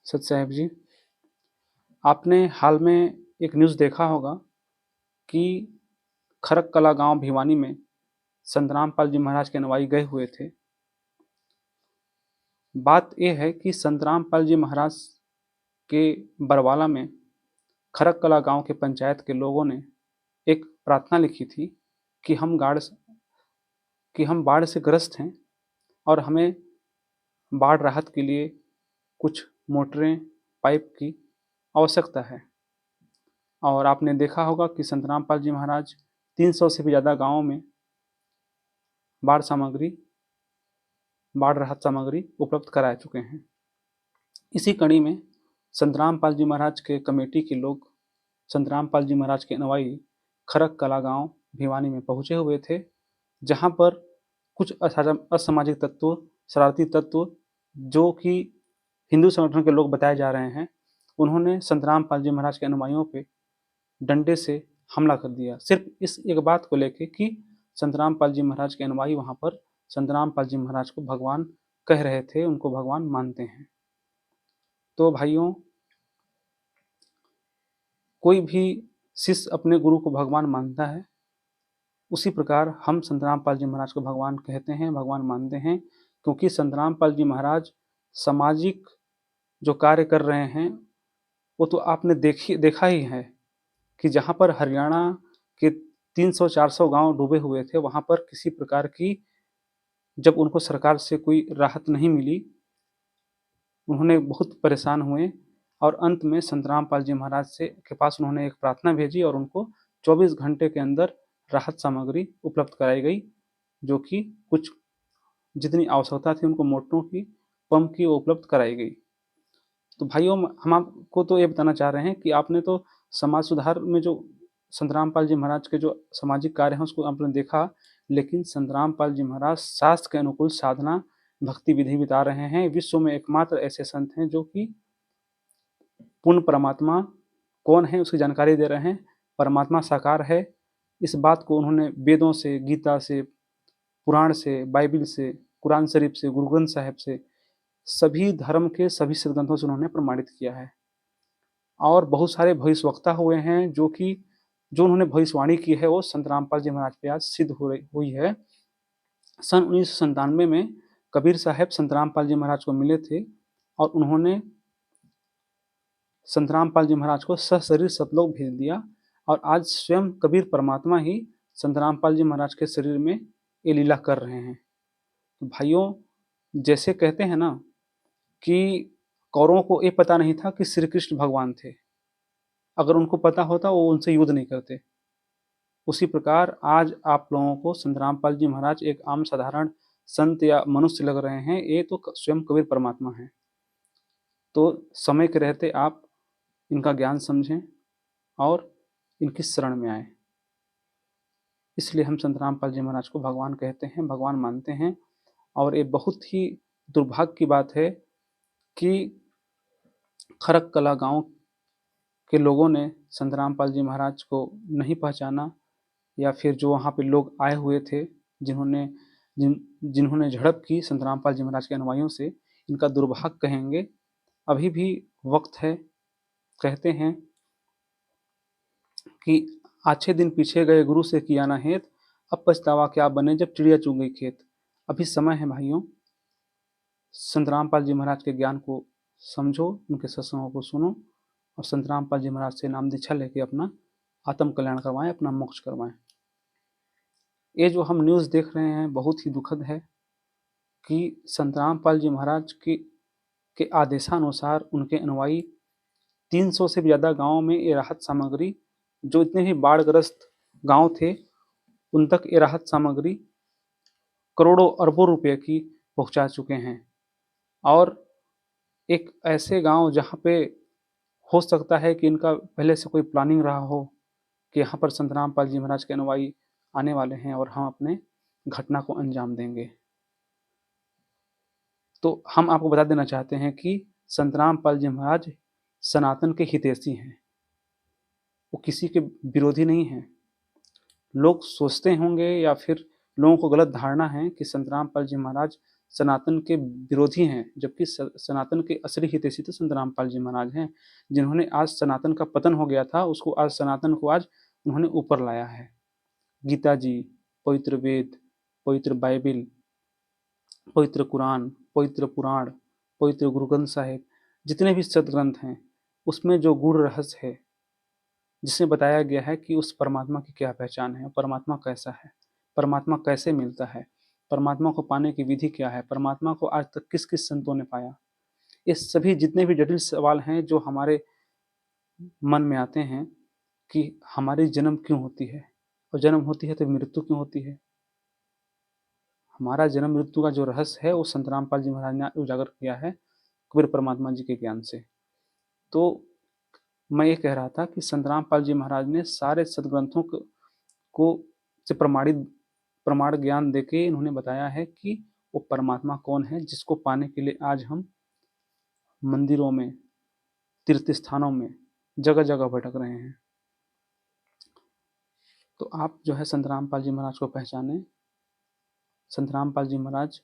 सत साहेब जी, आपने हाल में एक न्यूज़ देखा होगा कि खरक-कला गाँव भिवानी में संत रामपाल जी महाराज के अनुयायी गए हुए थे। बात ये है कि संत रामपाल जी महाराज के बरवाला में खरक-कला गाँव के पंचायत के लोगों ने एक प्रार्थना लिखी थी कि हम बाढ़ से ग्रस्त हैं और हमें बाढ़ राहत के लिए कुछ मोटरें, पाइप की आवश्यकता है। और आपने देखा होगा कि संत रामपाल जी महाराज 300 से भी ज़्यादा गाँवों में बाढ़ सामग्री, बाढ़ राहत सामग्री उपलब्ध करा चुके हैं। इसी कड़ी में संत रामपाल जी महाराज के कमेटी के लोग संत रामपाल जी महाराज के अनुयायी खरक कला गांव भिवानी में पहुंचे हुए थे, जहां पर कुछ असामाजिक तत्व, शरारती तत्व, जो कि हिंदू संगठन के लोग बताए जा रहे हैं, उन्होंने संत रामपाल जी महाराज के अनुयायियों पे डंडे से हमला कर दिया, सिर्फ इस एक बात को लेके कि संत रामपाल जी महाराज के अनुयायी वहां पर संत रामपाल जी महाराज को भगवान कह रहे थे, उनको भगवान मानते हैं। तो भाइयों, कोई भी शिष्य अपने गुरु को भगवान मानता है, उसी प्रकार हम संत रामपाल जी महाराज को भगवान कहते हैं, भगवान मानते हैं, क्योंकि संत रामपाल जी महाराज सामाजिक जो कार्य कर रहे हैं, वो तो आपने देखा ही है कि जहाँ पर हरियाणा के 300-400 गांव डूबे हुए थे, वहाँ पर किसी प्रकार की जब उनको सरकार से कोई राहत नहीं मिली, उन्होंने बहुत परेशान हुए और अंत में संत रामपाल जी महाराज से के पास उन्होंने एक प्रार्थना भेजी और उनको 24 घंटे के अंदर राहत सामग्री उपलब्ध कराई गई, जो कि कुछ जितनी आवश्यकता थी उनको मोटरों की, पंप की, वो उपलब्ध कराई गई। तो भाइयों, हम आपको तो ये बताना चाह रहे हैं कि आपने तो समाज सुधार में जो संत रामपाल जी महाराज के जो सामाजिक कार्य हैं उसको आपने देखा, लेकिन संत रामपाल जी महाराज शास्त्र के अनुकूल साधना भक्ति विधि बिता रहे हैं। विश्व में एकमात्र ऐसे संत हैं जो कि पूर्ण परमात्मा कौन है उसकी जानकारी दे रहे हैं। परमात्मा साकार है, इस बात को उन्होंने वेदों से, गीता से, पुराण से, बाइबिल से, कुरान शरीफ से, गुरु ग्रंथ साहिब से, सभी धर्म के सभी सदग्रंथों से उन्होंने प्रमाणित किया है। और बहुत सारे भविष्यवक्ता हुए हैं जो उन्होंने भविष्यवाणी की है, वो संत रामपाल जी महाराज पे आज सिद्ध हुई है। सन 1997 में कबीर साहब संत रामपाल जी महाराज को मिले थे और उन्होंने संत रामपाल जी महाराज को सशरीर सतलोक भेज दिया, और आज स्वयं कबीर परमात्मा ही संत रामपाल जी महाराज के शरीर में ये लीला कर रहे हैं। तो भाइयों, जैसे कहते हैं ना कि कौरवों को ये पता नहीं था कि श्री कृष्ण भगवान थे, अगर उनको पता होता वो उनसे युद्ध नहीं करते। उसी प्रकार आज आप लोगों को संत रामपाल जी महाराज एक आम साधारण संत या मनुष्य लग रहे हैं, ये तो स्वयं कबीर परमात्मा हैं। तो समय के रहते आप इनका ज्ञान समझें और इनकी शरण में आए। इसलिए हम संत रामपाल जी महाराज को भगवान कहते हैं, भगवान मानते हैं। और ये बहुत ही दुर्भाग्य की बात है कि खरक कला गांव के लोगों ने संत रामपाल जी महाराज को नहीं पहचाना, या फिर जो वहाँ पे लोग आए हुए थे जिन्होंने जिन्होंने झड़प की संत रामपाल जी महाराज के अनुयायियों से, इनका दुर्भाग्य कहेंगे। अभी भी वक्त है। कहते हैं कि अच्छे दिन पीछे गए गुरु से किया ना हेत, अब पछतावा क्या बने जब चिड़िया चुग गई खेत। अभी समय है भाइयों, संत रामपाल जी महाराज के ज्ञान को समझो, उनके सत्संगों को सुनो और संत रामपाल जी महाराज से नाम दीक्षा लेके अपना आत्म कल्याण करवाएं, अपना मोक्ष करवाएं। ये जो हम न्यूज़ देख रहे हैं बहुत ही दुखद है कि संत रामपाल जी महाराज के आदेशानुसार उनके अनुयायी 300 से भी ज़्यादा गाँव में ये राहत सामग्री, जो इतने भी बाढ़ग्रस्त गाँव थे उन तक ये राहत सामग्री करोड़ों अरबों रुपए की पहुंचा चुके हैं। और एक ऐसे गांव जहां पे हो सकता है कि इनका पहले से कोई प्लानिंग रहा हो कि यहाँ पर संत रामपाल जी महाराज के अनुयायी आने वाले हैं और हम अपने घटना को अंजाम देंगे। तो हम आपको बता देना चाहते हैं कि संत रामपाल जी महाराज सनातन के हितैषी हैं, वो किसी के विरोधी नहीं हैं। लोग सोचते होंगे या फिर लोगों को गलत धारणा है कि संत रामपाल जी महाराज सनातन के विरोधी हैं, जबकि सनातन के असली हितैषी तो संत रामपाल जी महाराज हैं, जिन्होंने आज सनातन का पतन हो गया था, उसको आज सनातन को आज उन्होंने ऊपर लाया है। गीता जी, पवित्र वेद, पवित्र बाइबिल, पवित्र कुरान, पवित्र पुराण, पवित्र गुरु ग्रंथ साहिब, जितने भी सदग्रंथ हैं, उसमें जो गूढ़ रहस्य है, जिसमें बताया गया है कि उस परमात्मा की क्या पहचान है, परमात्मा कैसा है, परमात्मा कैसे मिलता है, परमात्मा को पाने की विधि क्या है, परमात्मा को आज तक किस किस संतों ने पाया, ये सभी जितने भी जटिल सवाल हैं जो हमारे मन में आते हैं कि हमारी जन्म क्यों होती है, और जन्म होती है तो मृत्यु क्यों होती है। हमारा जन्म मृत्यु का जो रहस्य है वो संत रामपाल जी महाराज ने उजागर किया है कबीर परमात्मा जी के ज्ञान से। तो मैं ये कह रहा था कि संत रामपाल जी महाराज ने सारे सदग्रंथों को से प्रमाण ज्ञान देके इन्होंने बताया है कि वो परमात्मा कौन है, जिसको पाने के लिए आज हम मंदिरों में, तीर्थ स्थानों में, जगह जगह भटक रहे हैं। तो आप जो है संत रामपाल जी महाराज को पहचाने। संत रामपाल जी महाराज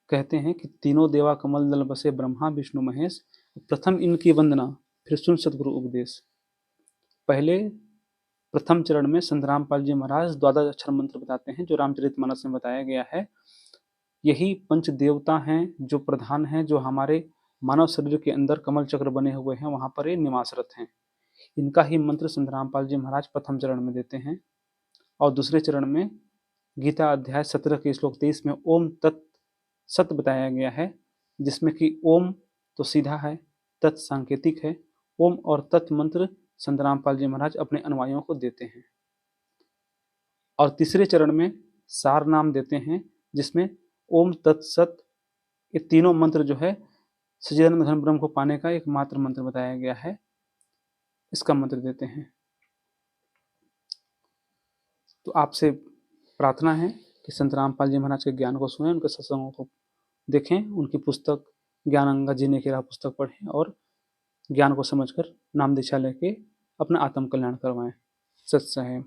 कहते हैं कि तीनों देवा कमल दल बसे ब्रह्मा विष्णु महेश, प्रथम इनकी वंदना फिर सुन सतगुरु उपदेश। पहले प्रथम चरण में संत रामपाल जी महाराज द्वादश अक्षर मंत्र बताते हैं, जो रामचरितमानस में बताया गया है। यही पंच देवता हैं जो प्रधान हैं, जो हमारे मानव शरीर के अंदर कमल चक्र बने हुए हैं, वहां पर ये निवासरत हैं। इनका ही मंत्र संत रामपाल जी महाराज प्रथम चरण में देते हैं। और दूसरे चरण में गीता अध्याय 17 के श्लोक 23 में ओम तत् सत बताया गया है, जिसमें कि ओम तो सीधा है, तत् सांकेतिक है। ओम और तत् मंत्र संत रामपाल जी महाराज अपने अनुयायियों को देते हैं। और तीसरे चरण में सार नाम देते हैं, जिसमें ओम तत्सत, ये तीनों मंत्र जो है सच्चिदानंद घन ब्रह्म को पाने का एकमात्र मंत्र बताया गया है, इसका मंत्र देते हैं। तो आपसे प्रार्थना है कि संत रामपाल जी महाराज के ज्ञान को सुनें, उनके सत्संगों को देखें, उनकी पुस्तक ज्ञान अंगा जीने की राह पुस्तक पढ़ें और ज्ञान को समझकर नाम दीक्षा लेके अपना आत्म कल्याण करवाएं। सत्संग है।